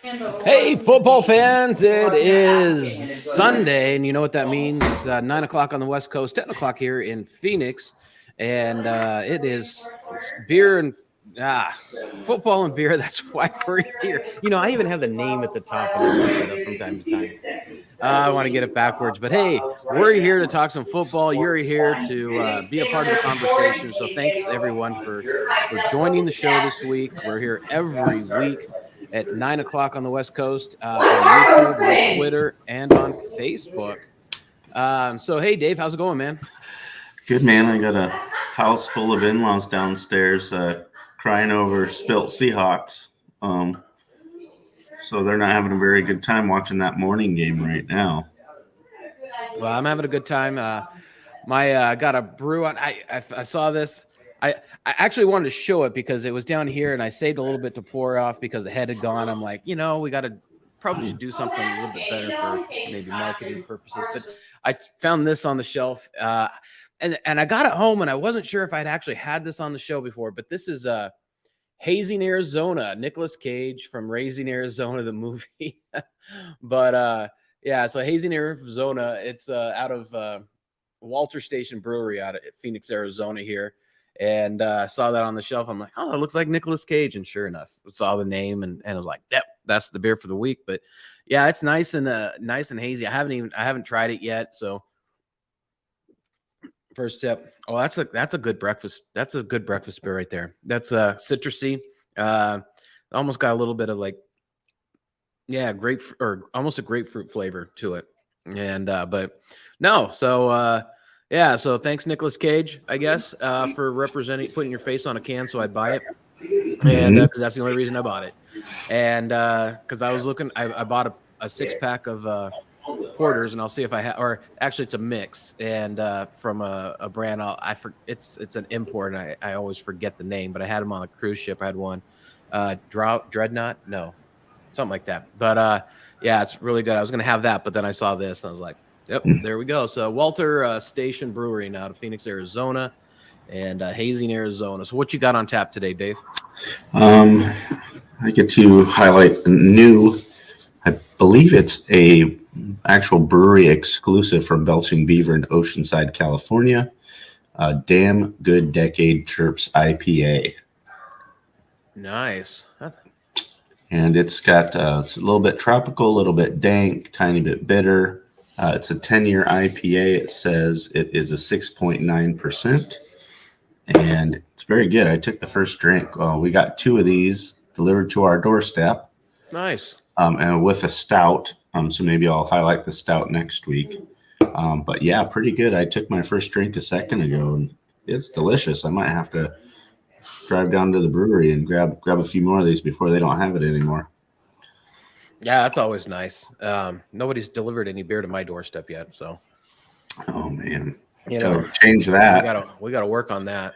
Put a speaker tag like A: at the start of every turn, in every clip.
A: Hey, football fans, it is Sunday, and you know what that means. It's 9 o'clock on the West Coast, 10 o'clock here in Phoenix, and it's beer and football and beer. That's why we're here. I even have the name at the top, and I mess it up from time to time. I want to get it backwards, but hey, we're here to talk some football. You're here to be a part of the conversation. So thanks everyone for joining the show this week. We're here every week at 9 o'clock on the West Coast, on YouTube, on Twitter, and on Facebook. So, hey, Dave, how's it going, man?
B: Good, man. I got a house full of in-laws downstairs crying over spilt Seahawks. So they're not having a very good time watching that morning game right now.
A: Well, I'm having a good time. I got a brew on. I saw this. I actually wanted to show it because it was down here, and I saved a little bit to pour off because the head had gone. I'm like, we probably should do something a little bit better for maybe marketing purposes. But I found this on the shelf, and I got it home, and I wasn't sure if I'd actually had this on the show before. But this is Hazing Arizona, Nicolas Cage from Raising Arizona, the movie. But yeah, so Hazing Arizona, it's out of Walter Station Brewery out of Phoenix, Arizona here. And saw that on the shelf. I'm like, oh, it looks like Nicolas Cage. And sure enough, saw the name and I was like, yep, that's the beer for the week. But yeah, it's nice and hazy. I haven't tried it yet. So first sip. Oh, that's a good breakfast. That's a good breakfast beer right there. That's citrusy. Almost got a little bit of grapefruit, or almost a grapefruit flavor to it. And but no, so yeah, so thanks Nicolas Cage, I guess, for putting your face on a can so I'd buy it. And because that's the only reason I bought it. And because I was looking, I bought a 6-pack of porters, and I'll see if I have, or actually it's a mix, and from a brand, it's an import, and I always forget the name, but I had them on a cruise ship. I had one, Dreadnought, no, something like that. But yeah, it's really good. I was gonna have that, but then I saw this, and I was like, yep, there we go. So Walter Station Brewery out of Phoenix, Arizona, and Hazing, Arizona. So what you got on tap today, Dave?
B: I get to highlight a new, I believe it's a actual brewery exclusive from Belching Beaver in Oceanside, California. Damn Good Decade Terps IPA.
A: Nice.
B: And it's got it's a little bit tropical, a little bit dank, tiny bit bitter. It's a 10-year IPA. It says it is a 6.9%. And it's very good. I took the first drink. We got 2 of these delivered to our doorstep.
A: Nice.
B: And with a stout. So maybe I'll highlight the stout next week. But yeah, pretty good. I took my first drink a second ago, and it's delicious. I might have to drive down to the brewery and grab a few more of these before they don't have it anymore.
A: Yeah, that's always nice. Nobody's delivered any beer to my doorstep yet, so.
B: Oh man, gotta change that.
A: We gotta work on that.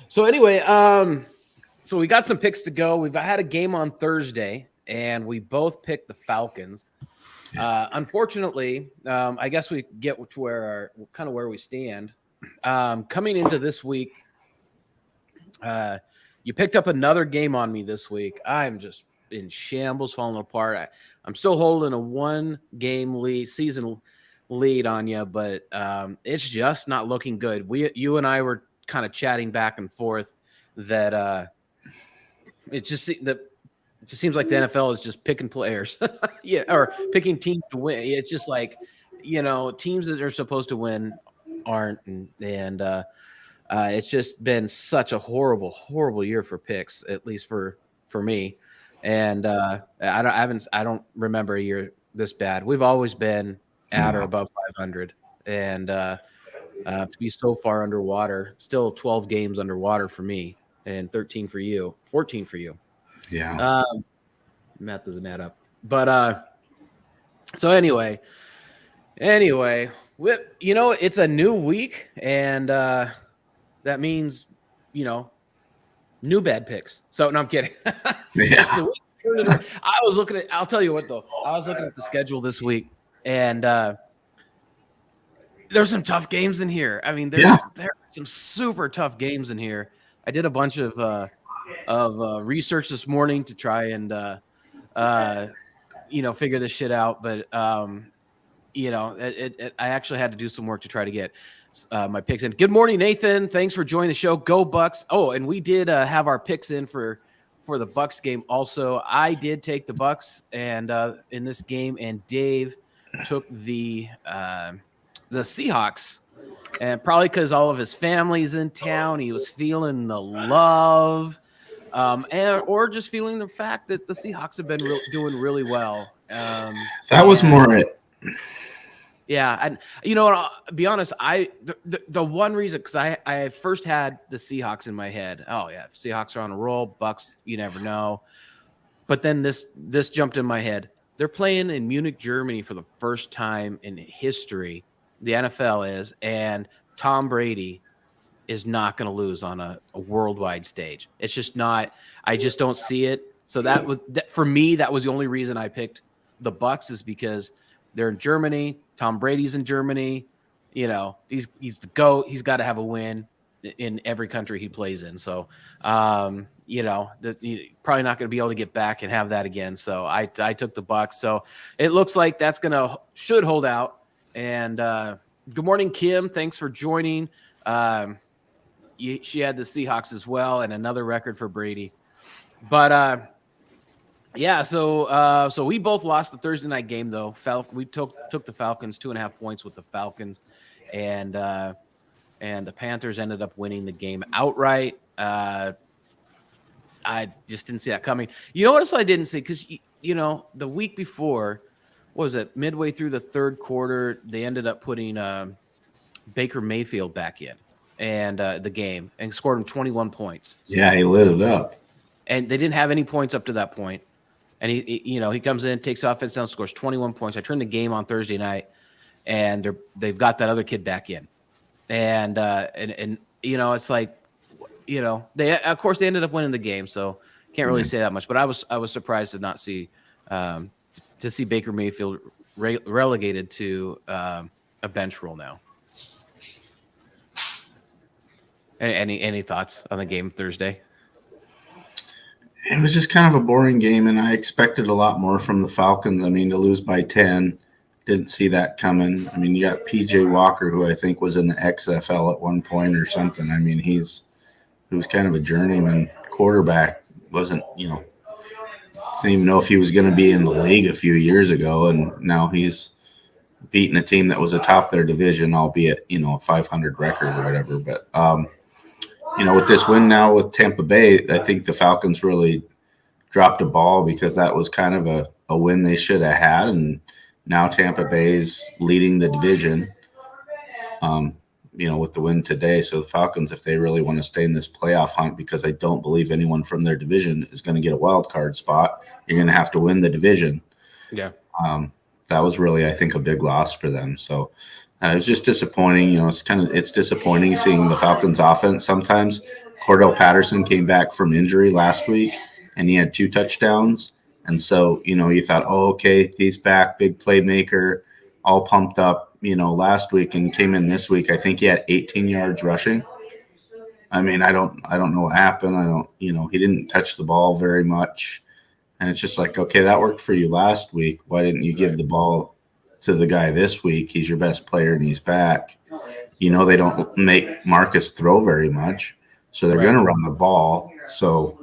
A: So anyway, so we got some picks to go. We've had a game on Thursday, and we both picked the Falcons. Unfortunately, I guess we get to where we stand. Coming into this week, you picked up another game on me this week. I'm just in shambles, falling apart. I'm still holding a 1-game season lead on you, but it's just not looking good. You and I were kind of chatting back and forth that it just seems like the NFL is just picking players, yeah, or picking teams to win. It's just like, teams that are supposed to win aren't, and it's just been such a horrible year for picks, at least for me. And I don't remember a year this bad. We've always been at or above 500, and to be so far underwater, still 12 games underwater for me, and 13 for you, 14 for you.
B: Yeah.
A: Math doesn't add up. But so anyway, it's a new week, and that means, new bad picks. So no, I'm kidding.
B: Yeah.
A: I'll tell you what though. I was looking at the schedule this week, and there's some tough games in here. I mean, there are some super tough games in here. I did a bunch of research this morning to try and figure this shit out. But I actually had to do some work to try to get my picks in. Good morning, Nathan. Thanks for joining the show. Go Bucks. Oh, and we did have our picks in for the Bucks game. Also, I did take the Bucks and in this game, and Dave took the Seahawks. And probably because all of his family's in town, he was feeling the love, or just feeling the fact that the Seahawks have been doing really well.
B: That was more it.
A: Yeah, and I'll be honest, the one reason, because I first had the Seahawks in my head. Oh yeah, Seahawks are on a roll. Bucks, you never know. But then this jumped in my head. They're playing in Munich, Germany for the first time in history. The NFL is, and Tom Brady is not going to lose on a worldwide stage. It's just not. I just don't see it. So for me, that was the only reason I picked the Bucks, is because they're in Germany. Tom Brady's in Germany. He's the GOAT. He's got to have a win in every country he plays in. So, probably not going to be able to get back and have that again. So I took the Bucks. So it looks like that's should hold out. And good morning, Kim. Thanks for joining. She had the Seahawks as well, and another record for Brady. But yeah, so we both lost the Thursday night game though. We took the Falcons 2.5 points with the Falcons, and the Panthers ended up winning the game outright. I just didn't see that coming. You know what else I didn't see? Because the week before, what was it, midway through the third quarter, they ended up putting Baker Mayfield back in and the game, and scored him 21 points.
B: Yeah, he lit it up.
A: And they didn't have any points up to that point. And he comes in, takes offense down, scores 21 points. I turned the game on Thursday night, and they've got that other kid back in. And it's like, they of course they ended up winning the game, so can't really say that much. But I was surprised to not see to see Baker Mayfield relegated to a bench role now. Any thoughts on the game Thursday?
B: It was just kind of a boring game, and I expected a lot more from the Falcons. I mean, to lose by 10, didn't see that coming. I mean, you got P.J. Walker, who I think was in the XFL at one point or something. I mean, he was kind of a journeyman quarterback. Wasn't, didn't even know if he was going to be in the league a few years ago, and now he's beating a team that was atop their division, albeit, a 500 record or whatever. But, with this win now with Tampa Bay, I think the Falcons really dropped a ball, because that was kind of a win they should have had. And now Tampa Bay's leading the division, with the win today. So the Falcons, if they really want to stay in this playoff hunt, because I don't believe anyone from their division is going to get a wild card spot, you're going to have to win the division.
A: Yeah.
B: That was really, I think, a big loss for them. So it was just disappointing. It's disappointing seeing the Falcons offense sometimes. Cordell Patterson came back from injury last week, and he had 2 touchdowns. And so, you thought, oh, okay, he's back, big playmaker, all pumped up, last week, and came in this week. I think he had 18 yards rushing. I mean, I don't know what happened. He didn't touch the ball very much. And it's just like, okay, that worked for you last week. Why didn't you give the ball to the guy this week? He's your best player, and he's back. They don't make Marcus throw very much, so they're going to run the ball. So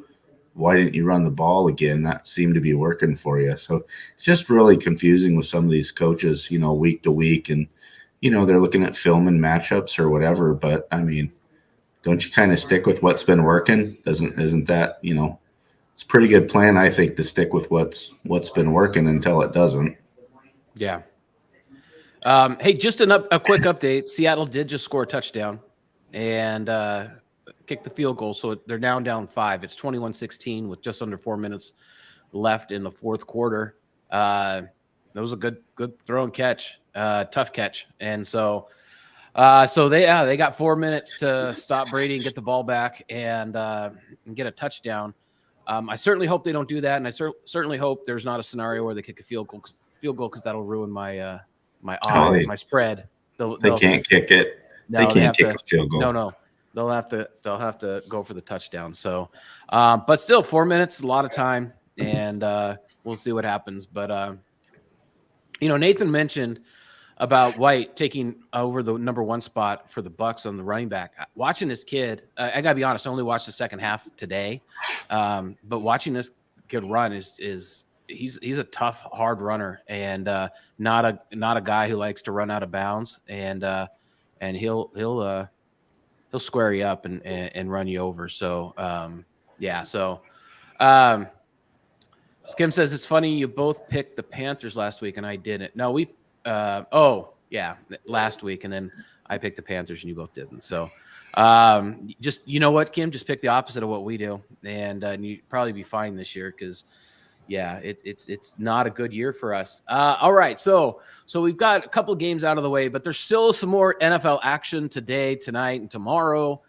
B: why didn't you run the ball again? That seemed to be working for you. So it's just really confusing with some of these coaches, week to week. And, they're looking at film and matchups or whatever. But, I mean, don't you kind of stick with what's been working? Isn't that, it's a pretty good plan, I think, to stick with what's been working until it doesn't.
A: Yeah. Hey, just a quick update. Seattle did just score a touchdown and kick the field goal, so they're now down 5. It's 21-16 with just under 4 minutes left in the fourth quarter. That was a good throw and catch, tough catch, and so they got 4 minutes to stop Brady and get the ball back and get a touchdown. I certainly hope they don't do that, and I certainly hope there's not a scenario where they kick a field goal because that'll ruin my my spread.
B: They can't kick it. They can't kick a field goal.
A: No. They'll have to go for the touchdown. So, but still, 4 minutes, a lot of time. and we'll see what happens. But Nathan mentioned about White taking over the number 1 spot for the Bucks on the running back. Watching this kid, I gotta be honest, I only watched the second half today, but watching this kid run is he's a tough, hard runner, and not a guy who likes to run out of bounds, and he'll square you up and run you over. So Skim says it's funny you both picked the Panthers last week and I didn't. No, last week, and then I picked the Panthers and you both didn't. So just, you know what, Kim, just pick the opposite of what we do, and you'd probably be fine this year, because it's not a good year for us. All right, so we've got a couple of games out of the way, but there's still some more NFL action today, tonight, and tomorrow.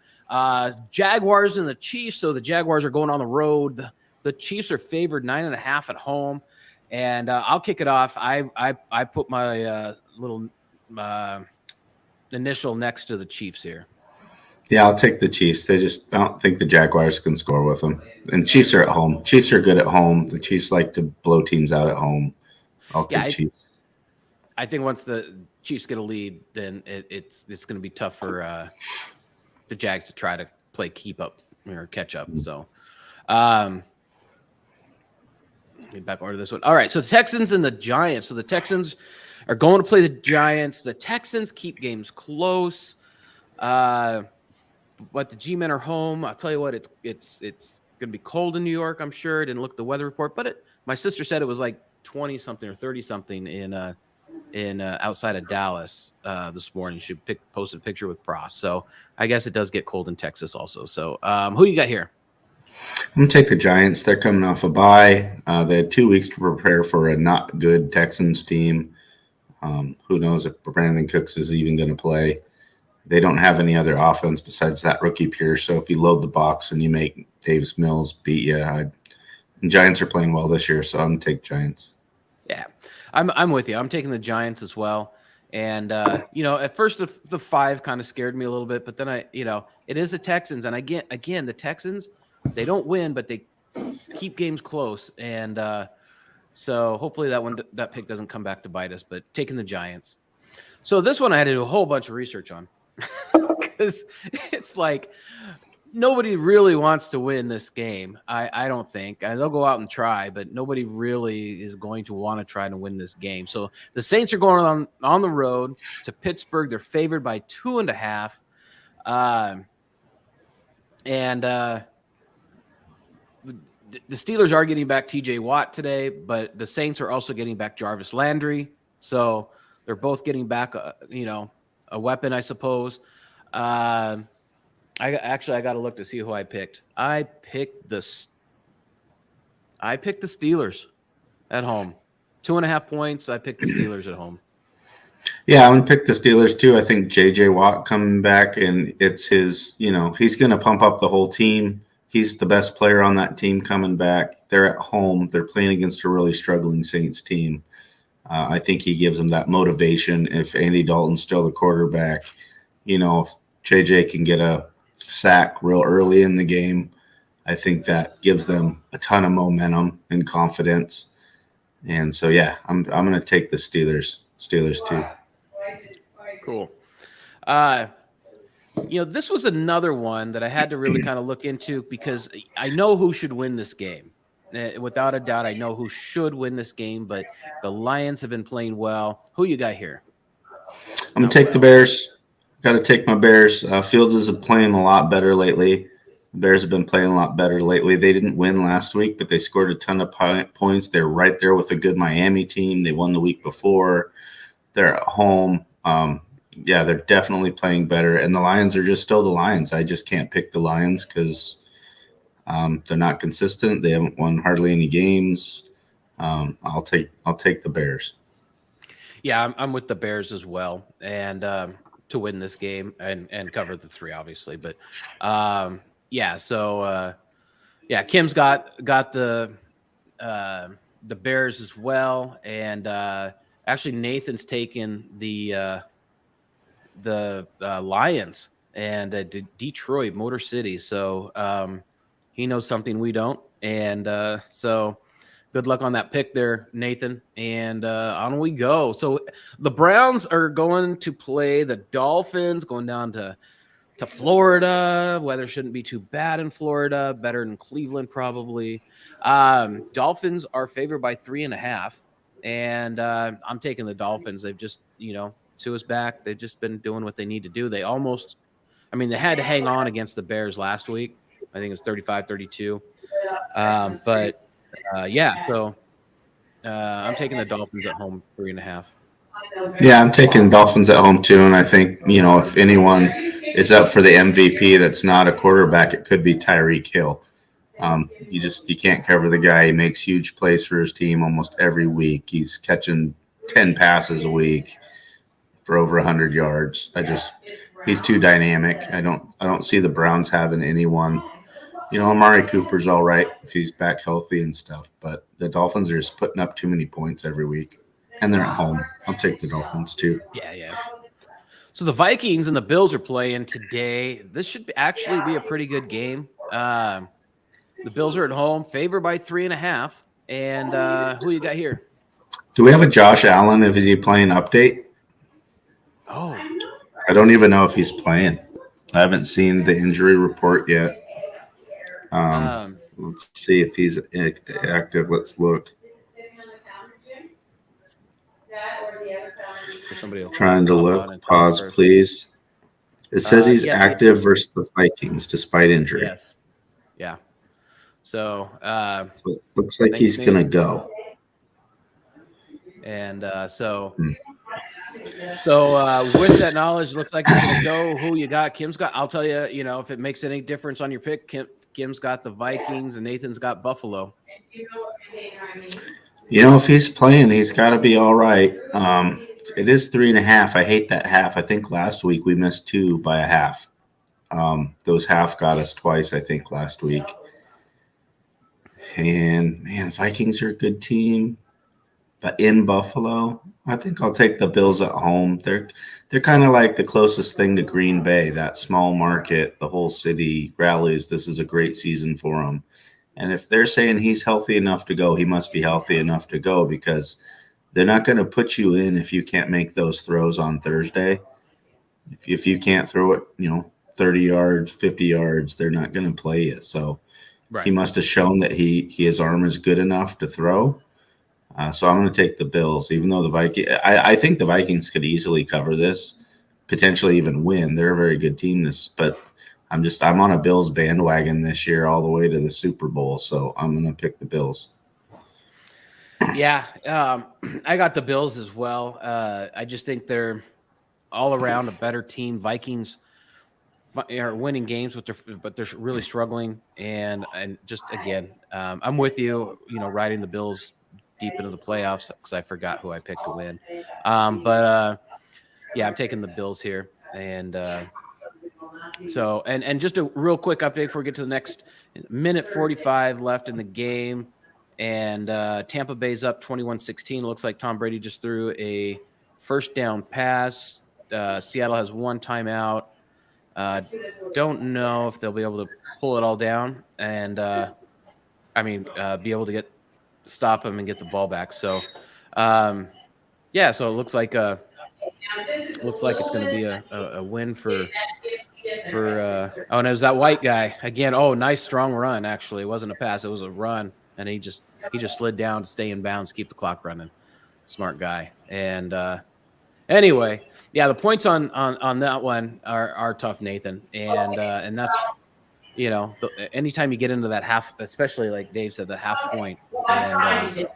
A: Jaguars and the Chiefs. So the Jaguars are going on the road. The Chiefs are favored 9.5 at home, and I'll kick it off. I put my little initial next to the Chiefs here.
B: Yeah, I'll take the Chiefs. I don't think the Jaguars can score with them. And Chiefs are at home. Chiefs are good at home. The Chiefs like to blow teams out at home. I'll take Chiefs.
A: I think once the Chiefs get a lead, then it's going to be tough for the Jags to try to play keep up or catch up. So, back order this one. All right, so the Texans and the Giants. So the Texans are going to play the Giants. The Texans keep games close. But the G-men are home. I'll tell you what, it's going to be cold in New York, I'm sure. I didn't look at the weather report, but my sister said it was like 20 something or 30 something in outside of Dallas this morning. She posted a picture with frost. So I guess it does get cold in Texas also. So who you got here?
B: I'm going to take the Giants. They're coming off a bye. They had 2 weeks to prepare for a not good Texans team. Who knows if Brandon Cooks is even going to play. They don't have any other offense besides that rookie Pierce. So if you load the box and you make Davis Mills beat you, and Giants are playing well this year, so I'm going to take Giants.
A: Yeah, I'm with you. I'm taking the Giants as well. And, at first the 5 kind of scared me a little bit, but then it is the Texans. And again, the Texans, they don't win, but they keep games close. And so hopefully that pick doesn't come back to bite us, but taking the Giants. So this one I had to do a whole bunch of research on, because it's like nobody really wants to win this game. I don't think. They'll go out and try, but nobody really is going to want to try to win this game. So the Saints are going on the road to Pittsburgh. They're favored by 2.5. The Steelers are getting back TJ Watt today, but the Saints are also getting back Jarvis Landry. So they're both getting back, a weapon, I suppose. I got to look to see who I picked. I picked the Steelers at home. 2.5 points. I picked the Steelers at home.
B: Yeah, I'm going to pick the Steelers too. I think J.J. Watt coming back, and it's his, he's going to pump up the whole team. He's the best player on that team coming back. They're at home. They're playing against a really struggling Saints team. I think he gives them that motivation. If Andy Dalton's still the quarterback, if JJ can get a sack real early in the game, I think that gives them a ton of momentum and confidence. And so, yeah, I'm going to take the Steelers too.
A: Cool. This was another one that I had to really kind of look into, because I know who should win this game. Without a doubt, I know who should win this game, but the Lions have been playing well. Who you got here?
B: I'm going to take the Bears. Got to take my Bears. Fields is playing a lot better lately. The Bears have been playing a lot better lately. They didn't win last week, but they scored a ton of points. They're right there with a good Miami team. They won the week before. They're at home. They're definitely playing better. And the Lions are just still the Lions. I just can't pick the Lions because they're not consistent. They haven't won hardly any games. I'll take the Bears. Yeah,
A: I'm with the Bears as well, and to win this game and cover the 3, obviously. But Kim's got the Bears as well, and actually Nathan's taken the Lions and Detroit, Motor City. So he knows something we don't, and so good luck on that pick there, Nathan. And on we go. So the Browns are going to play the Dolphins, going down to Florida. Weather shouldn't be too bad in Florida. Better than Cleveland, probably. Dolphins are favored by 3.5. And I'm taking the Dolphins. They've just, Tua's back. They've just been doing what they need to do. They had to hang on against the Bears last week. I think it was 35-32. So I'm taking the Dolphins at home 3.5.
B: Yeah, I'm taking Dolphins at home too, and I think if anyone is up for the MVP that's not a quarterback, it could be Tyreek Hill. You can't cover the guy. He makes huge plays for his team almost every week. He's catching 10 passes a week for over 100 yards. He's too dynamic. I don't see the Browns having anyone. Amari Cooper's all right if he's back healthy and stuff, but the Dolphins are just putting up too many points every week, and they're at home. I'll take the Dolphins too.
A: Yeah. So the Vikings and the Bills are playing today. This should actually be a pretty good game. The Bills are at home, favored by 3.5. And who you got here?
B: Do we have a Josh Allen? Is he playing update?
A: Oh,
B: I don't even know if he's playing. I haven't seen the injury report yet. Let's see if he's active. Let's look. Trying to look. Pause, please. It says he's active versus the Vikings despite injury.
A: Yes. Yeah. So
B: it looks like he's going to go.
A: And with that knowledge, looks like he's going to go. Who you got? Kim's got. I'll tell you, if it makes any difference on your pick, Kim's got the Vikings and Nathan's got Buffalo.
B: If he's playing, he's got to be all right. It is 3.5. I hate that half. I think last week we missed 2 by a half. Those half got us twice, I think, last week. And man, Vikings are a good team, but in Buffalo, I think I'll take the Bills at home. They're kind of like the closest thing to Green Bay, that small market. The whole city rallies. This is a great season for them. And if they're saying he's healthy enough to go, he must be healthy enough to go, because they're not going to put you in if you can't make those throws on Thursday. If you can't throw it, 30 yards, 50 yards, they're not going to play you. So He must have shown that his arm is good enough to throw. So I'm going to take the Bills, even though I think the Vikings could easily cover this, potentially even win. They're a very good team. But I'm on a Bills bandwagon this year all the way to the Super Bowl. So I'm going to pick the Bills.
A: Yeah, I got the Bills as well. I just think they're all around a better team. Vikings are winning games, but they're really struggling. And just again, I'm with you. Riding the Bills deep into the playoffs because I forgot who I picked to win. I'm taking the Bills here. And so just a real quick update before we get to the next minute 45 left in the game. And Tampa Bay's up 21-16. Looks like Tom Brady just threw a first down pass. Seattle has 1 timeout. Don't know if they'll be able to pull it all down and be able to stop him and get the ball back. So, so it looks like it's going to be a win for and it was that white guy again. Oh, nice strong run. Actually, it wasn't a pass; it was a run, and he just slid down to stay in bounds, keep the clock running. Smart guy. And anyway, yeah, the points on that one are tough, Nathan, and that's anytime you get into that half, especially like Dave said, the half point, and it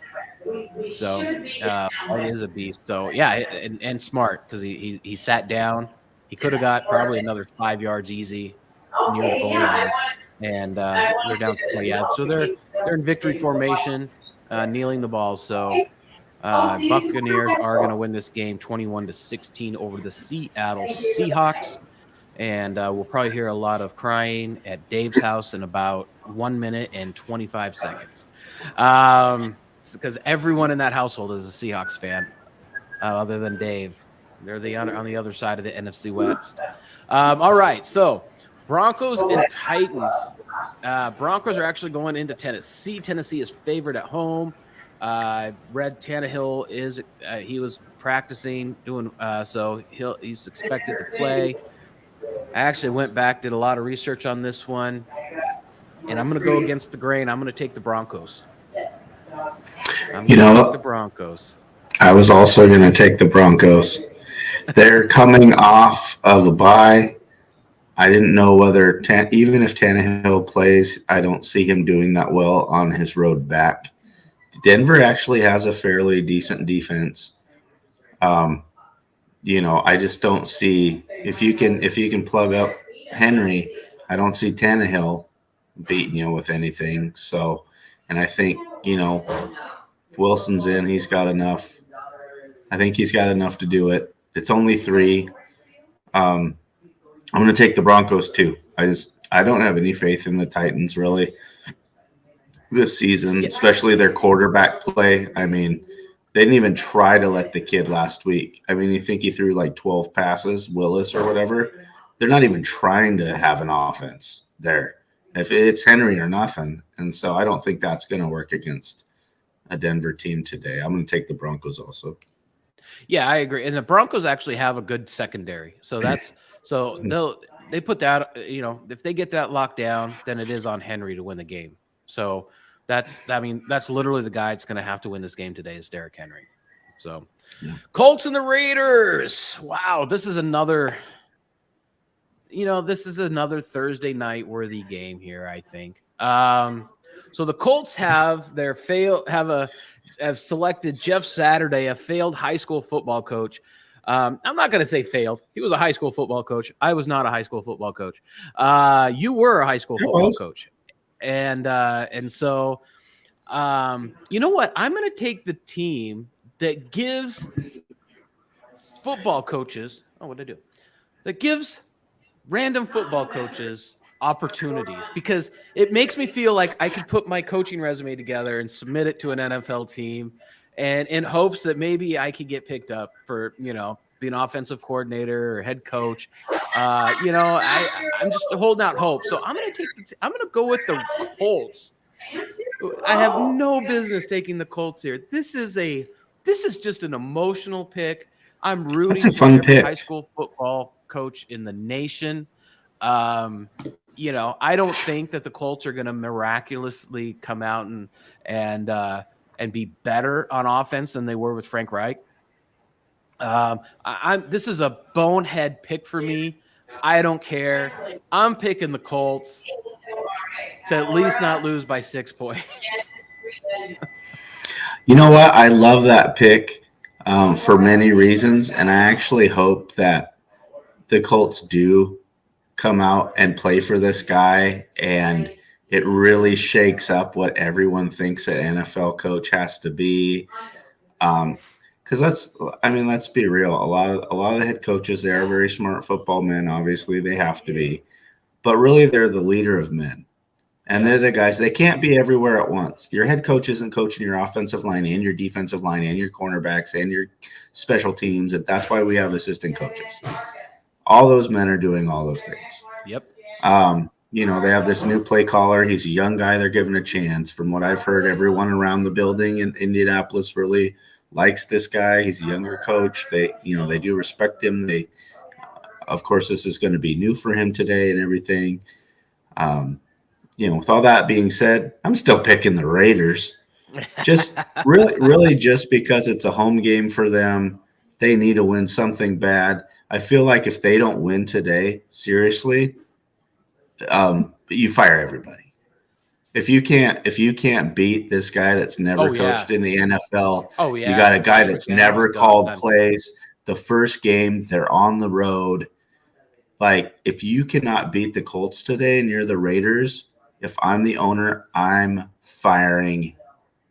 A: is a beast. So yeah, and smart because he sat down. He could have got probably another 5 yards easy near the goal line, and they're down to 20 yards. So they're in victory formation, kneeling the ball. So Buccaneers are going to win this game 21-16 over the Seattle Seahawks. And we'll probably hear a lot of crying at Dave's house in about 1 minute and 25 seconds. Because everyone in that household is a Seahawks fan, other than Dave. They're on the other side of the NFC West. All right, so Broncos and Titans. Broncos are actually going into Tennessee. Tennessee is favored at home. Read Tannehill is he was practicing doing so he's expected to play. I actually went back, did a lot of research on this one, and I'm going to go against the grain. I'm going to take the Broncos. The Broncos.
B: I was also going to take the Broncos. They're coming off of a bye. I didn't know whether, even if Tannehill plays, I don't see him doing that well on his road back. Denver actually has a fairly decent defense. I just don't see if you can plug up Henry. I don't see Tannehill beating you with anything. So, and I think Wilson's in. He's got enough. I think he's got enough to do it. It's only 3. I'm going to take the Broncos too. I don't have any faith in the Titans really this season, especially their quarterback play. I mean, they didn't even try to let the kid last week. I mean, you think he threw like 12 passes, Willis or whatever. They're not even trying to have an offense there. If it's Henry or nothing. And so I don't think that's going to work against a Denver team today. I'm going to take the Broncos also.
A: Yeah, I agree. And the Broncos actually have a good secondary. So they put that, if they get that locked down, then it is on Henry to win the game. So that's literally the guy that's going to have to win this game today is Derrick Henry. So Colts and the Raiders. Wow. This is another Thursday night worthy game here, I think. So the Colts have selected Jeff Saturday, a failed high school football coach. I'm not going to say failed. He was a high school football coach. I was not a high school football coach. You were a high school football coach. And so, you know what? I'm going to take the team that gives football coaches. Oh, what did I do? That gives random football coaches opportunities, because it makes me feel like I could put my coaching resume together and submit it to an NFL team, and in hopes that maybe I could get picked up for, being offensive coordinator or head coach. I'm just holding out hope. So I'm going to go with the Colts. I have no business taking the Colts here. This is just an emotional pick. I'm rooting for every high school football coach in the nation. I don't think that the Colts are going to miraculously come out and be better on offense than they were with Frank Reich. This is a bonehead pick for me. I don't care. I'm picking the Colts to at least not lose by 6 points.
B: You know what? I love that pick for many reasons, and I actually hope that the Colts do come out and play for this guy, and it really shakes up what everyone thinks an NFL coach has to be. Because let's be real. A lot of the head coaches, they are very smart football men. Obviously, they have to be, but really, they're the leader of men, and they're the guys. They can't be everywhere at once. Your head coach isn't coaching your offensive line and your defensive line and your cornerbacks and your special teams, and that's why we have assistant coaches. All those men are doing all those things.
A: Yep.
B: They have this new play caller. He's a young guy. They're giving a chance. From what I've heard, everyone around the building in Indianapolis really likes this guy. He's a younger coach. They do respect him. Of course, this is going to be new for him today and everything. With all that being said, I'm still picking the Raiders. Just really just because it's a home game for them. They need to win something bad. I feel like if they don't win today, seriously, you fire everybody. If you can't beat this guy that's never coached in the NFL, you got a guy that's never called plays. The first game, they're on the road. Like, if you cannot beat the Colts today and you're the Raiders, if I'm the owner, I'm firing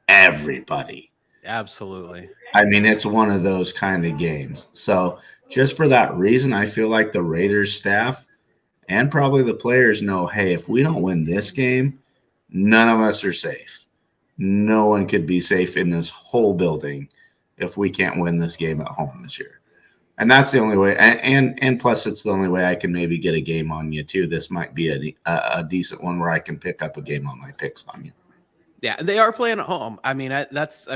B: everybody.
A: Absolutely.
B: I mean, it's one of those kind of games. So just for that reason, I feel like the Raiders staff and probably the players know, hey, if we don't win this game, none of us are safe. No one could be safe in this whole building if we can't win this game at home this year. And that's the only way. And plus, it's the only way I can maybe get a game on you, too. This might be a decent one where I can pick up a game on my picks on you.
A: Yeah, they are playing at home. I mean, that's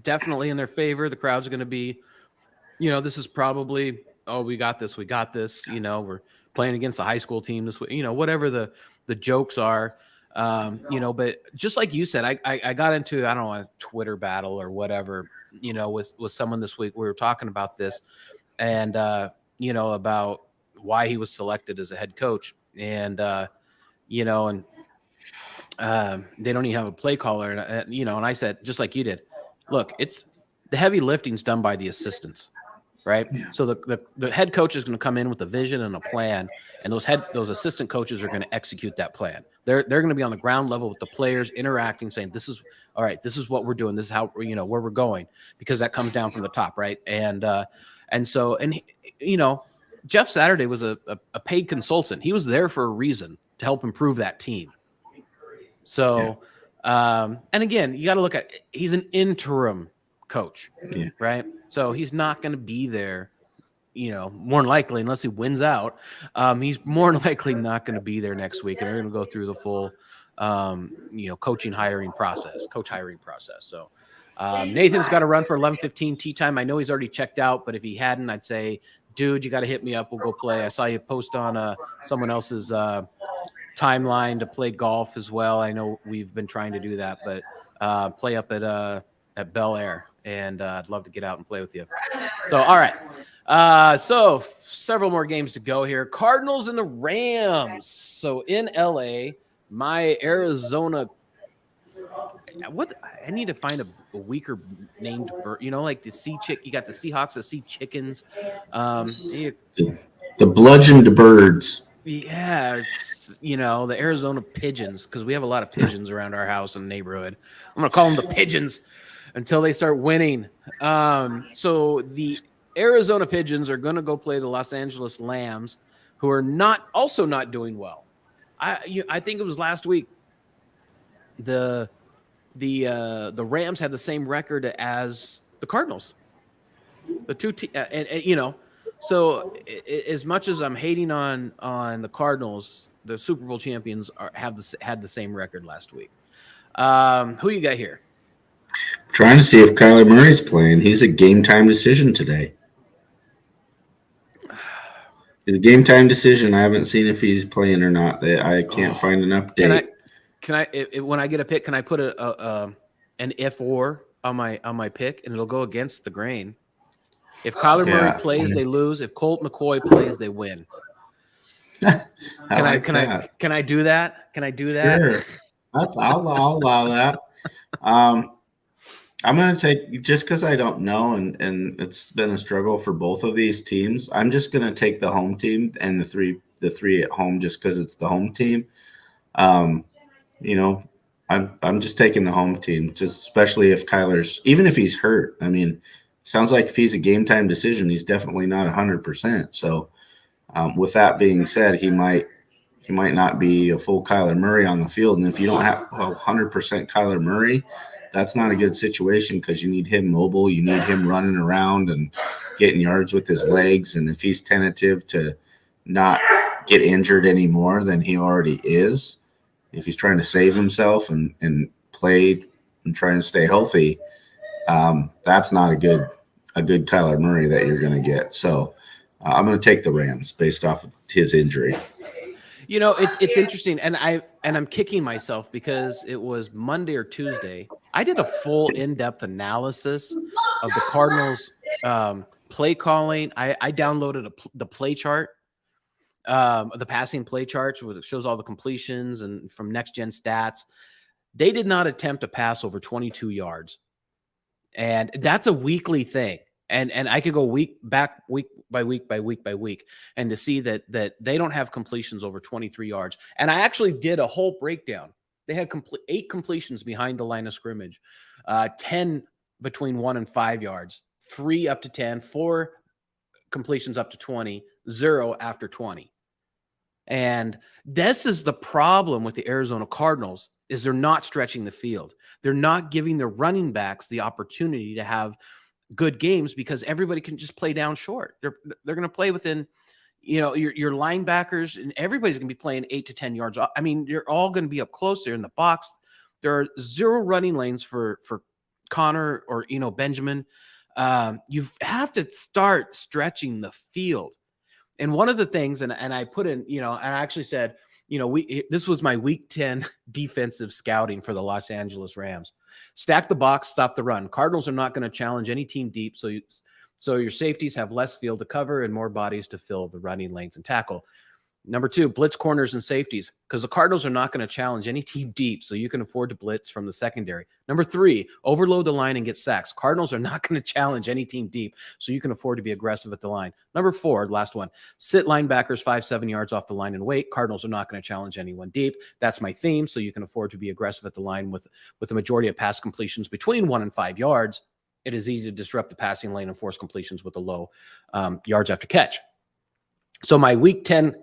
A: definitely in their favor. The crowd's going to be, this is probably, oh, we got this, we got this. We're playing against a high school team this week. Whatever the jokes are. But just like you said, I got into, I don't know, a Twitter battle or whatever. With someone this week. We were talking about this, and about why he was selected as a head coach, and and they don't even have a play caller. And I said, just like you did, look, it's the heavy lifting's done by the assistants, right?
B: Yeah.
A: So the head coach is going to come in with a vision and a plan, and those assistant coaches are going to execute that plan. They're going to be on the ground level with the players, interacting, saying, this is all right, this is what we're doing, this is how, where we're going, because that comes down from the top, right? And so Jeff Saturday was a paid consultant. He was there for a reason, to help improve that team. So, and again, you got to look at, he's an interim coach, right? So he's not going to be there, more than likely, unless he wins out. He's more than likely not going to be there next week, and they're going to go through the full, coach hiring process. So Nathan's got to run for 11:15 tea time. I know he's already checked out, but if he hadn't, I'd say, dude, you got to hit me up. We'll go play. I saw you post on someone else's timeline to play golf as well. I know we've been trying to do that, but play up at Bel Air, and I'd love to get out and play with you. So, all right. So several more games to go here. Cardinals and the Rams. So in LA, my Arizona. I need to find a weaker named bird. Like the sea chick. You got the Seahawks, the sea chickens.
B: The bludgeoned birds.
A: Yeah, it's, the Arizona pigeons, because we have a lot of pigeons around our house and neighborhood. I'm going to call them the pigeons until they start winning. So the Arizona Pigeons are going to go play the Los Angeles Lambs, who are not doing well. I think it was last week. The Rams had the same record as the Cardinals. The two So as much as I'm hating on the Cardinals, the Super Bowl champions had the same record last week. Who you got here?
B: Trying to see if Kyler Murray's playing. He's a game time decision today. It's a game time decision. I haven't seen if he's playing or not. I can't find an update.
A: Can I when I get a pick, can I put an if or on my pick, and it'll go against the grain? If Kyler Murray plays, they lose. If Colt McCoy plays, they win. Can I do that? Can I do that?
B: Sure. I'll allow that. I'm going to take, just because I don't know, and it's been a struggle for both of these teams, I'm just going to take the home team and the three at home, just because it's the home team. I'm just taking the home team, just especially if Kyler's, even if he's hurt. I mean, sounds like if he's a game time decision, he's definitely not 100%. So with that being said, he might not be a full Kyler Murray on the field. And if you don't have 100% Kyler Murray, that's not a good situation, because you need him mobile. You need him running around and getting yards with his legs. And if he's tentative to not get injured anymore than he already is, if he's trying to save himself and play and trying to stay healthy, that's not a good Kyler Murray that you're going to get. So I'm going to take the Rams based off of his injury.
A: It's interesting, and I'm kicking myself because it was Monday or Tuesday. I did a full in-depth analysis of the Cardinals play calling. I downloaded the play chart, the passing play charts, which shows all the completions and from Next Gen Stats. They did not attempt to pass over 22 yards, and that's a weekly thing. And I could go week by week, and to see that they don't have completions over 23 yards. And I actually did a whole breakdown. They had 8 completions behind the line of scrimmage, 10 between 1 and 5 yards, 3 up to 10, 4 completions up to 20, 0 after 20. And this is the problem with the Arizona Cardinals, is they're not stretching the field. They're not giving their running backs the opportunity to have good games, because everybody can just play down short. They're going to play within, your linebackers, and everybody's going to be playing 8 to 10 yards. I mean, you're all going to be up close there in the box. There are 0 running lanes for Connor or Benjamin. You have to start stretching the field. And one of the things, and I put in, and I actually said, this was my week 10 defensive scouting for the Los Angeles Rams. Stack the box, stop the run. Cardinals are not going to challenge any team deep, so your safeties have less field to cover and more bodies to fill the running lanes and tackle. Number 2, blitz corners and safeties, because the Cardinals are not going to challenge any team deep, so you can afford to blitz from the secondary. Number 3, overload the line and get sacks. Cardinals are not going to challenge any team deep, so you can afford to be aggressive at the line. Number 4, last one, sit linebackers 5-7 yards off the line and wait. Cardinals are not going to challenge anyone deep. That's my theme, so you can afford to be aggressive at the line with the majority of pass completions between 1 and 5 yards. It is easy to disrupt the passing lane and force completions with the low yards after catch. So my week 10,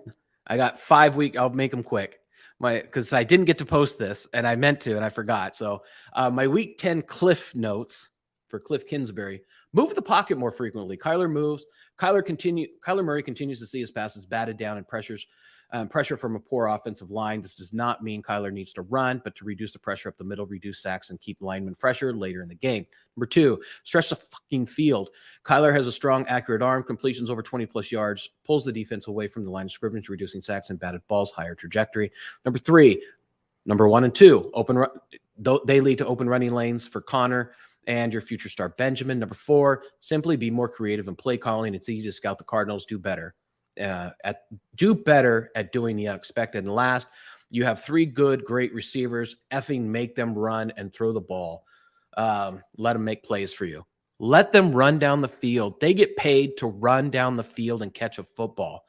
A: I got 5 weeks. I'll make them quick. Because I didn't get to post this, and I meant to, and I forgot. So my week 10 Cliff notes for Cliff Kingsbury: move the pocket more frequently. Kyler moves. Kyler Murray continues to see his passes batted down and pressure from a poor offensive line. This does not mean Kyler needs to run, but to reduce the pressure up the middle, reduce sacks, and keep linemen fresher later in the game. Number 2, stretch the fucking field. Kyler has a strong, accurate arm, completions over 20-plus yards, pulls the defense away from the line of scrimmage, reducing sacks and batted balls, higher trajectory. Number 3, number 1 and 2, they lead to open running lanes for Connor and your future star Benjamin. Number 4, simply be more creative in play calling. It's easy to scout the Cardinals. Do better at doing the unexpected. And last, you have 3 great receivers. Effing make them run and throw the ball. Let them make plays for you. Let them run down the field. They get paid to run down the field and catch a football.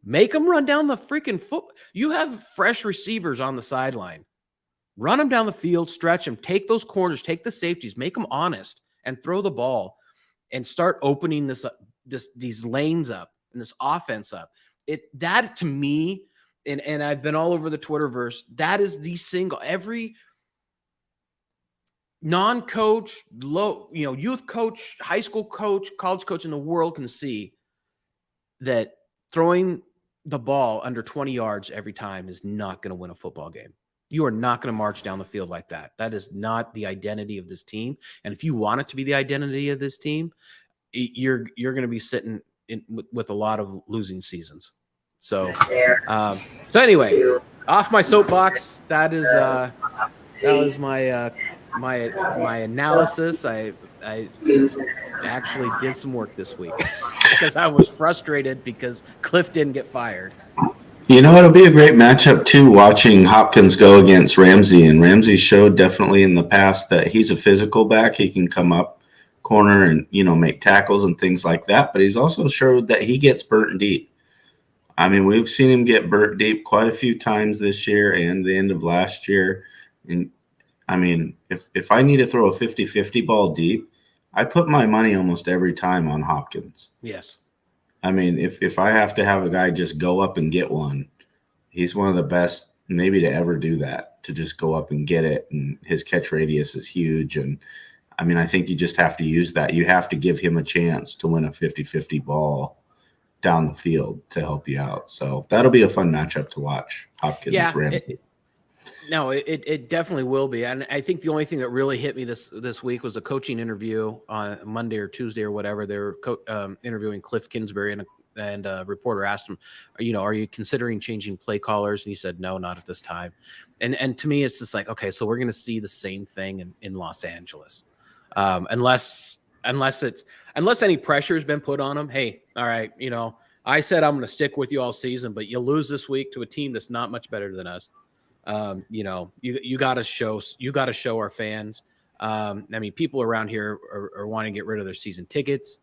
A: Make them run down the freaking foot. You have fresh receivers on the sideline. Run them down the field, stretch them, take those corners, take the safeties, make them honest, and throw the ball, and start opening these lanes up and this offense up. That to me, and I've been all over the Twitterverse, that is the single. Every non-coach, youth coach, high school coach, college coach in the world can see that throwing the ball under 20 yards every time is not going to win a football game. You are not going to march down the field like that. That is not the identity of this team. And if you want it to be the identity of this team, you're going to be sitting with a lot of losing seasons. So anyway, off my soapbox. That was my analysis. I actually did some work this week because I was frustrated because Cliff didn't get fired.
B: It'll be a great matchup too, watching Hopkins go against Ramsey. And Ramsey showed definitely in the past that he's a physical back. He can come up corner and, make tackles and things like that. But he's also showed that he gets burnt deep. I mean, we've seen him get burnt deep quite a few times this year and the end of last year. And I mean, if I need to throw a 50-50 ball deep, I put my money almost every time on Hopkins.
A: Yes.
B: I mean, if I have to have a guy just go up and get one, he's one of the best maybe to ever do that, to just go up and get it. And his catch radius is huge. And I mean, I think you just have to use that. You have to give him a chance to win a 50-50 ball down the field to help you out. So that'll be a fun matchup to watch. Hopkins, Ramsey.
A: It definitely will be. And I think the only thing that really hit me this week was a coaching interview on Monday or Tuesday or whatever. They were interviewing Cliff Kingsbury, and a reporter asked him, are you considering changing play callers? And he said, no, not at this time. And to me, it's just like, okay, so we're going to see the same thing in Los Angeles. Unless any pressure has been put on him. Hey, all right, I said I'm going to stick with you all season, but you lose this week to a team that's not much better than us. You got to show our fans. I mean, people around here are wanting to get rid of their season tickets.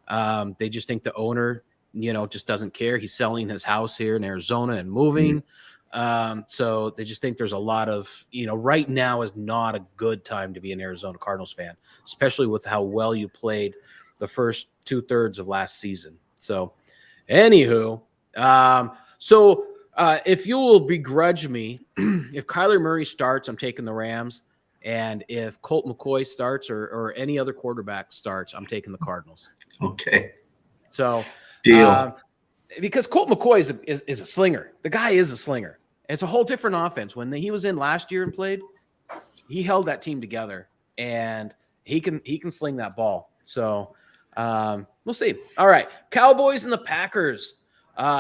A: They just think the owner, just doesn't care. He's selling his house here in Arizona and moving. So they just think there's a lot of, right now is not a good time to be an Arizona Cardinals fan, especially with how well you played the first 2/3 of last season. So anywho, if you will begrudge me, if Kyler Murray starts, I'm taking the Rams. And if Colt McCoy starts or any other quarterback starts, I'm taking the Cardinals.
B: Okay.
A: So
B: deal.
A: Because Colt McCoy is a slinger. The guy is a slinger. It's a whole different offense. When he was in last year and played, he held that team together, and he can sling that ball. So we'll see. All right, Cowboys and the Packers.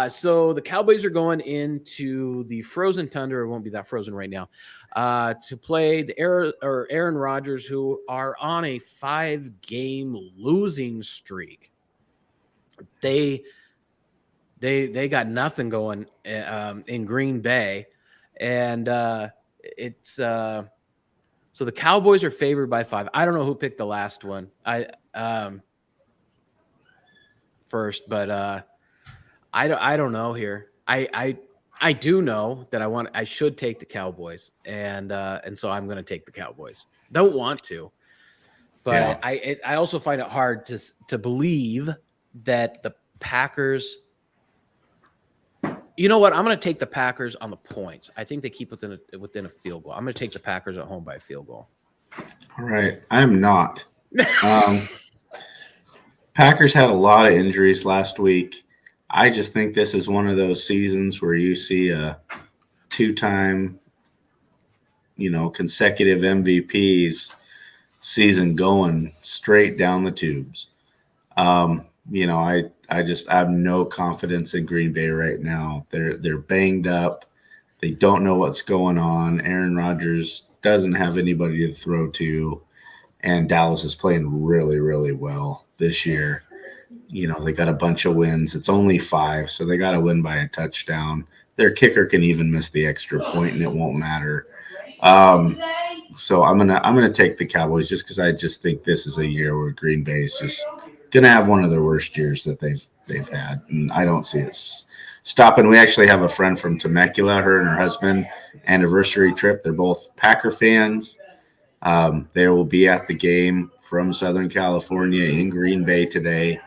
A: So the Cowboys are going into the frozen tundra. It won't be that frozen right now, to play the Aaron Rodgers, who are on a 5-game losing streak. They got nothing going in Green Bay, and it's so the Cowboys are favored by 5. I don't know who picked the last one. First, but I don't know here. I do know that I should take the Cowboys, and so I'm going to take the Cowboys. Don't want to, but yeah. I also find it hard to believe that the Packers. You know what? I'm going to take the Packers on the points. I think they keep within a field goal. I'm going to take the Packers at home by a field goal.
B: All right, I'm not. Packers had a lot of injuries last week. I just think this is one of those seasons where you see a 2-time, consecutive MVPs season going straight down the tubes. I have no confidence in Green Bay right now. They're banged up. They don't know what's going on. Aaron Rodgers doesn't have anybody to throw to, and Dallas is playing really, really well this year. They got a bunch of wins. It's only 5, so they got to win by a touchdown. Their kicker can even miss the extra point, and it won't matter. So I'm gonna take the Cowboys just because I just think this is a year where Green Bay is just gonna have one of their worst years that they've had, and I don't see it stopping. We actually have a friend from Temecula, her and her husband, anniversary trip. They're both Packer fans. They will be at the game from Southern California in Green Bay today.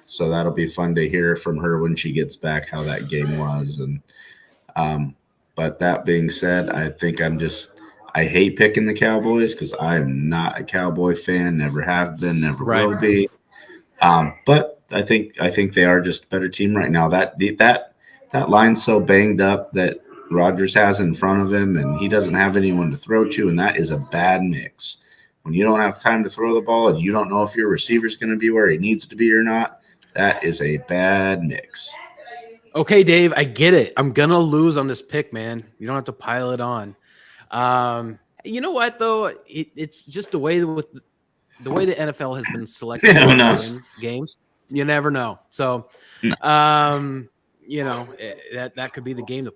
B: So that'll be fun to hear from her when she gets back how that game was. And but that being said, I think I hate picking the Cowboys because I'm not a Cowboy fan, never have been, never will be. But I think they are just a better team right now. That line's so banged up that Rodgers has in front of him, and he doesn't have anyone to throw to, and that is a bad mix. When you don't have time to throw the ball and you don't know if your receiver's going to be where he needs to be or not, that is a bad mix.
A: Okay, Dave, I get it. I'm going to lose on this pick, man. You don't have to pile it on. You know what, though? It's just the way the NFL has been selecting games. You never know. So, that could be the game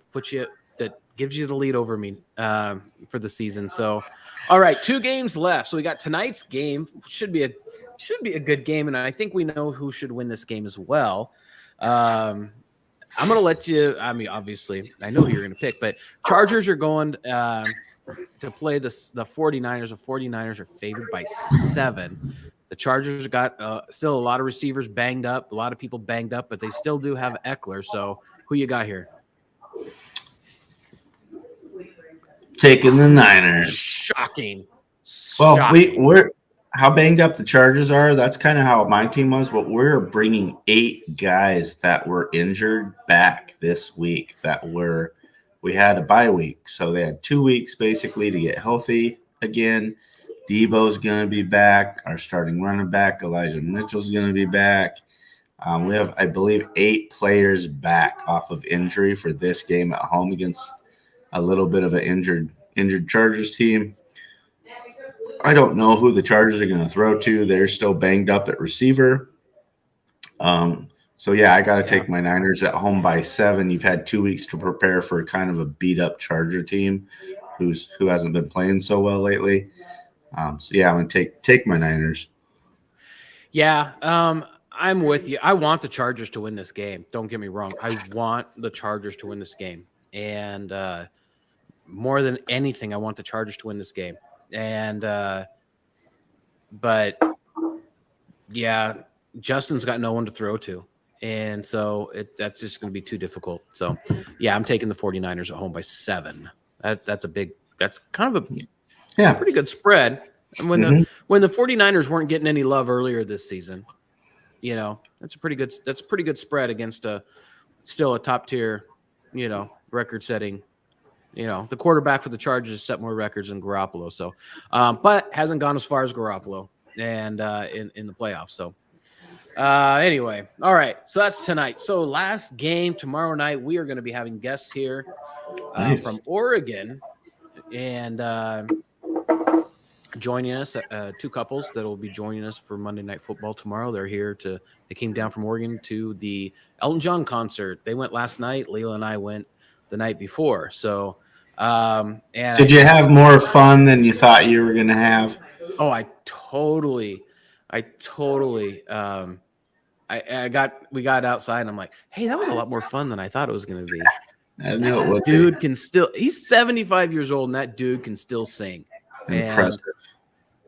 A: that gives you the lead over me for the season. So, all right, 2 games left. So we got tonight's game. Should be a good game, and I think we know who should win this game as well. I'm going to let you. I mean, obviously, I know who you're going to pick, but Chargers are going to play the 49ers. The 49ers are favored by 7. The Chargers got still a lot of receivers banged up, a lot of people banged up, but they still do have Eckler. So who you got here?
B: Taking the Niners.
A: Shocking.
B: Well, we're how banged up the Chargers are. That's kind of how my team was, but we're bringing 8 guys that were injured back this week. We had a bye week, so they had 2 weeks basically to get healthy again. Debo's going to be back. Our starting running back, Elijah Mitchell's going to be back. We have, I believe, 8 players back off of injury for this game at home against a little bit of an injured Chargers team. I don't know who the Chargers are going to throw to. They're still banged up at receiver. So, I got to take my Niners at home by 7. You've had 2 weeks to prepare for kind of a beat-up Charger team who hasn't been playing so well lately. I'm going to take my Niners.
A: Yeah, I'm with you. I want the Chargers to win this game. Don't get me wrong. I want the Chargers to win this game. And more than anything, I want the Chargers to win this game. And but Justin's got no one to throw to. And so that's just going to be too difficult. So, I'm taking the 49ers at home by 7. That's kind of a pretty good spread. And when the 49ers weren't getting any love earlier this season, that's a pretty good spread against still a top tier, record-setting. The quarterback for the Chargers has set more records than Garoppolo. So, but hasn't gone as far as Garoppolo and in the playoffs. So, anyway, all right. So that's tonight. So last game tomorrow night, we are going to be having guests here
B: Nice.
A: from Oregon, and joining us, two couples that will be joining us for Monday Night Football tomorrow. They came down from Oregon to the Elton John concert. They went last night. Leila and I went the night before. So, and
B: did you have more fun than you thought you were going to have?
A: Oh, I totally, we got outside and I'm like, hey, that was a lot more fun than I thought it was going to be.
B: I knew it would.
A: Dude he's 75 years old and that dude can still sing.
B: Impressive.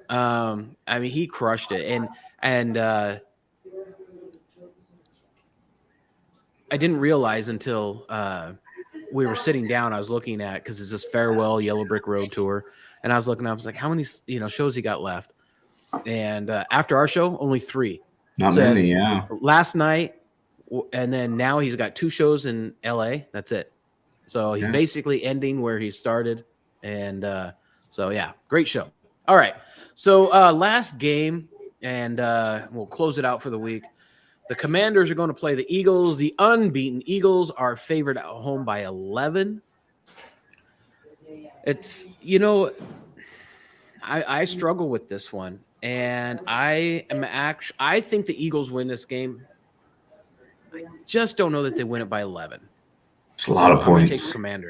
A: And, I mean, he crushed it. And I didn't realize until, we were sitting down, I was looking at, cause it's this farewell Yellow Brick Road tour. And I was looking, I was like, how many, shows he got left? And, after our show, only 3.
B: Not many. Yeah.
A: Last night. And then now he's got 2 shows in LA. That's it. So he's basically ending where he started. And, so yeah, great show. All right. So, last game, and, we'll close it out for the week. The Commanders are going to play the Eagles. The unbeaten Eagles are favored at home by 11. It's, I struggle with this one, and I think the Eagles win this game. I just don't know that they win it by 11.
B: It's a lot of points.
A: I'm going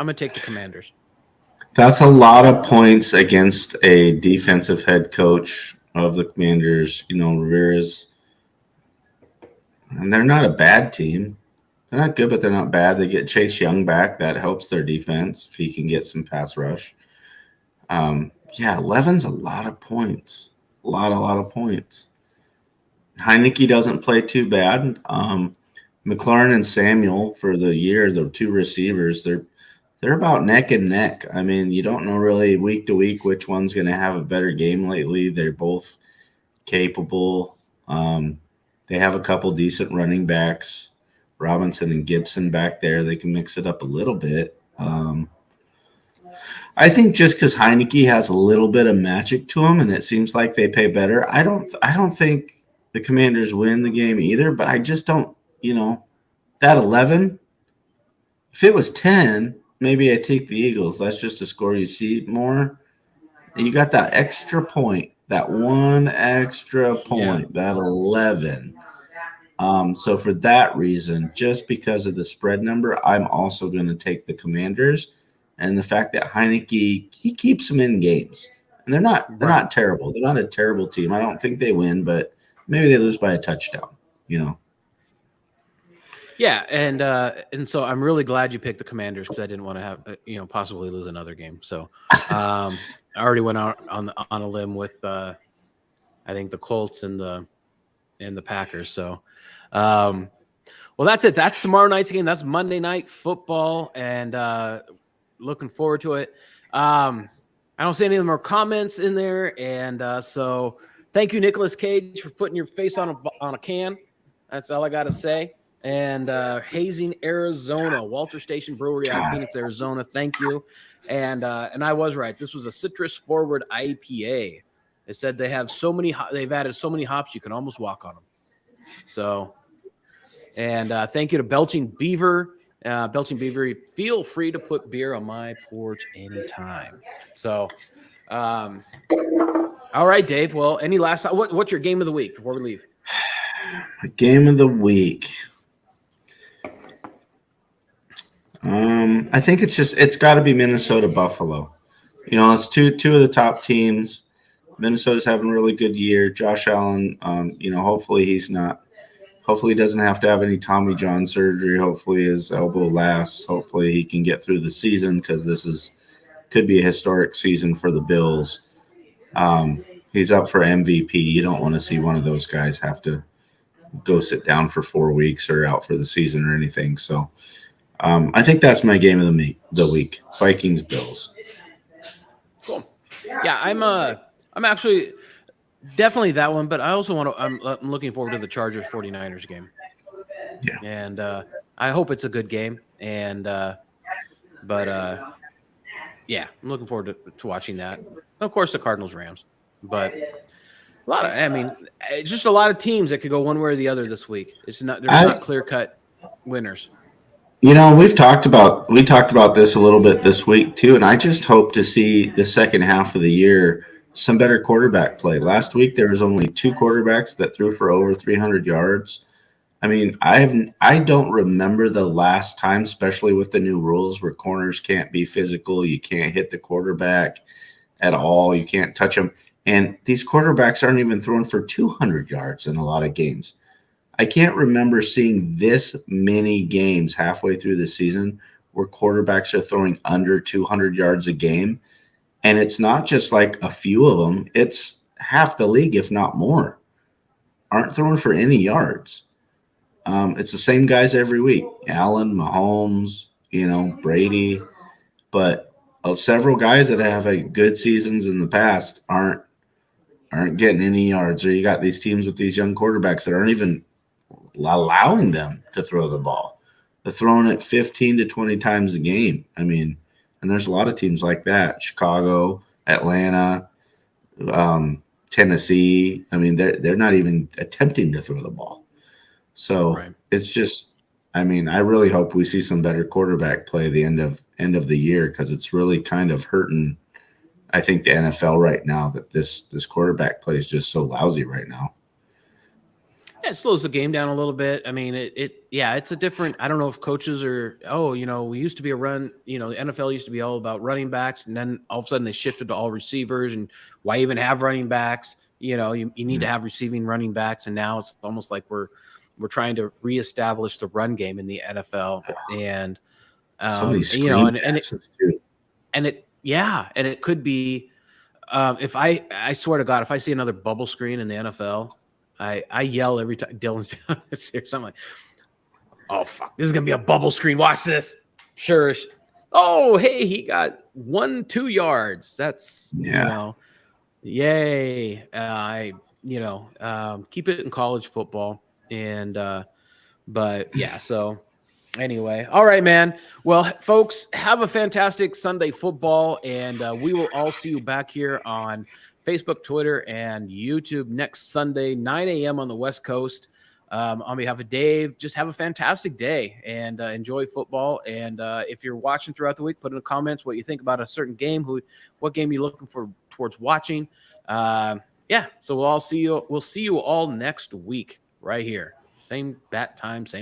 A: to take the Commanders.
B: That's a lot of points against a defensive head coach of the Commanders. Rivera's. And they're not a bad team. They're not good, but they're not bad. They get Chase Young back. That helps their defense if he can get some pass rush. 11's a lot of points. A lot of points. Heineke doesn't play too bad. McLaurin and Samuel for the year, the 2 receivers, they're about neck and neck. I mean, you don't know really week to week which one's going to have a better game lately. They're both capable. They have a couple decent running backs, Robinson and Gibson back there. They can mix it up a little bit. I think just because Heineke has a little bit of magic to him, and it seems like they play better. I don't think the Commanders win the game either. But I just don't. That 11. If it was 10, maybe I take the Eagles. That's just a score you see more. And you got that extra point. That one extra point, that 11. So for that reason, just because of the spread number, I'm also going to take the Commanders, and the fact that Heineke, he keeps them in games, and they're not terrible. They're not a terrible team. I don't think they win, but maybe they lose by a touchdown.
A: Yeah, and so I'm really glad you picked the Commanders because I didn't want to have possibly lose another game. So I already went out on a limb with I think the Colts and the Packers. So well, that's it. That's tomorrow night's game. That's Monday Night Football, and looking forward to it. I don't see any more comments in there, and so thank you, Nicolas Cage, for putting your face on a can. That's all I got to say. And Hazing, Arizona, Walter Station Brewery out of Phoenix, Arizona. Thank you. And I was right. This was a citrus forward IPA. They said they've added so many hops you can almost walk on them. So, and thank you to Belching Beaver. Belching Beaver, feel free to put beer on my porch anytime. So, all right, Dave. Well, any last what's your game of the week before we leave?
B: Game of the week. I think it's got to be Minnesota Buffalo. It's two of the top teams. Minnesota's having a really good year. Josh Allen, hopefully he doesn't have to have any Tommy John surgery. Hopefully his elbow lasts. Hopefully he can get through the season because this could be a historic season for the Bills. He's up for MVP. You don't want to see one of those guys have to go sit down for 4 weeks or out for the season or anything. So I think that's my game of the week. Vikings Bills.
A: Cool. Yeah, I'm actually definitely that one, but I also I'm looking forward to the Chargers 49ers game.
B: Yeah.
A: And I hope it's a good game. And But yeah, I'm looking forward to watching that. Of course, the Cardinals Rams, but a lot of, I mean, just a lot of teams that could go one way or the other this week. There's not clear cut winners.
B: We talked about this a little bit this week too, and I just hope to see the second half of the year some better quarterback play. Last week there was only 2 quarterbacks that threw for over 300 yards. I mean, I don't remember the last time, especially with the new rules where corners can't be physical, you can't hit the quarterback at all, you can't touch them, and these quarterbacks aren't even throwing for 200 yards in a lot of games. I can't remember seeing this many games halfway through the season where quarterbacks are throwing under 200 yards a game. And it's not just like a few of them, it's half the league, if not more, aren't throwing for any yards. It's the same guys every week. Allen, Mahomes, Brady. But several guys that have a good seasons in the past aren't getting any yards. Or you got these teams with these young quarterbacks that aren't even allowing them to throw the ball. They're throwing it 15 to 20 times a game. I mean, and there's a lot of teams like that. Chicago, Atlanta, Tennessee. I mean, they're not even attempting to throw the ball. So It's just, I mean, I really hope we see some better quarterback play at the end of the year, because it's really kind of hurting, I think, the NFL right now, that this quarterback play is just so lousy right now.
A: Yeah, it slows the game down a little bit. I mean, it's a different, I don't know if coaches are, we used to be the NFL used to be all about running backs, and then all of a sudden they shifted to all receivers, and why even have running backs? You need to have receiving running backs, and now it's almost like we're trying to reestablish the run game in the NFL, and
B: so many screen passes too.
A: And it could be, if I swear to God, if I see another bubble screen in the NFL, I yell every time Dylan's down the stairs. I'm like, oh fuck, this is gonna be a bubble screen. Watch this. Sure. Oh, hey, he got 1-2 yards. That's yay. Keep it in college football. And but yeah, so anyway, all right, man. Well, folks, have a fantastic Sunday football, and we will all see you back here on Facebook, Twitter, and YouTube next Sunday, 9 a.m. on the West Coast. On behalf of Dave, just have a fantastic day and enjoy football. And if you're watching throughout the week, put in the comments what you think about a certain game, what game you're looking towards watching. So we'll see you all next week right here. Same bat time, same